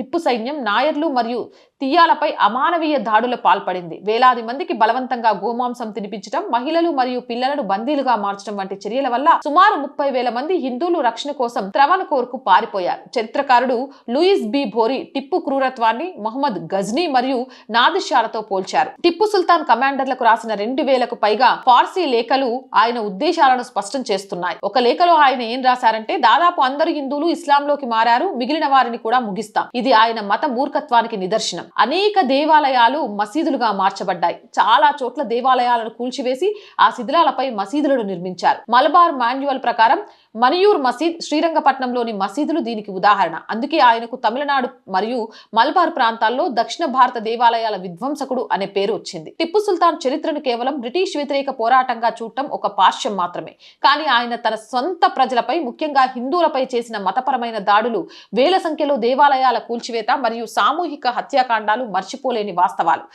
టిప్పు సైన్యం నాయర్లు మరియు తియ్యాలపై అమానవీయ దాడులు పాల్పడింది. వేలాది మందికి బలవంతంగా గోమాంసం తినిపించడం, మహిళలు మరియు పిల్లలను బందీలుగా మార్చడం వంటి చర్యల వల్ల సుమారు 30,000 మంది హిందువులు రక్షణ కోసం త్రవణకోర్కు పారిపోయారు. చరిత్రకారుడు లూయిస్ బి భోరి టిప్పు క్రూరత్వాన్ని మొహమ్మద్ గజ్నీ మరియు నాదిర్షాలతో పోల్చారు. టిప్పు సుల్తాన్ కమాండర్లకు రాసిన 2,000కు పైగా ఫార్సీ లేఖలు ఆయన ఉద్దేశాలను స్పష్టం చేస్తున్నాయి. ఒక లేఖలో ఆయన ఏం రాశారంటే, దాదాపు అందరు హిందువులు ఇస్లాంలోకి మారారు, మిగిలిన వారిని కూడా ముగిస్తాం. ఇది ఆయన మత మూర్ఖత్వానికి నిదర్శనం. అనేక దేవాలయాలు మసీదులుగా మార్చబడ్డాయి. చాలా చోట్ల దేవాలయాలను కూల్చివేసి ఆ శిథిలాలపై మసీదులను నిర్మించారు. మలబార్ మాన్యువల్ ప్రకారం మనియూర్ మసీద్, శ్రీరంగపట్నంలోని మసీదులు దీనికి ఉదాహరణ. అందుకే ఆయనకు తమిళనాడు మరియు మలబార్ ప్రాంతాల్లో దక్షిణ భారత దేవాలయాల విధ్వంసకుడు అనే పేరు వచ్చింది. టిప్పు సుల్తాన్ చరిత్రను కేవలం బ్రిటిష్ వ్యతిరేక పోరాటంగా చూడటం ఒక పార్శ్వం మాత్రమే. కానీ ఆయన తన సొంత ప్రజలపై, ముఖ్యంగా హిందువులపై చేసిన మతపరమైన దాడులు, వేల సంఖ్యలో దేవాలయాల కూల్చివేత మరియు సామూహిక హత్యాకాండాలు మర్చిపోలేని వాస్తవాలు.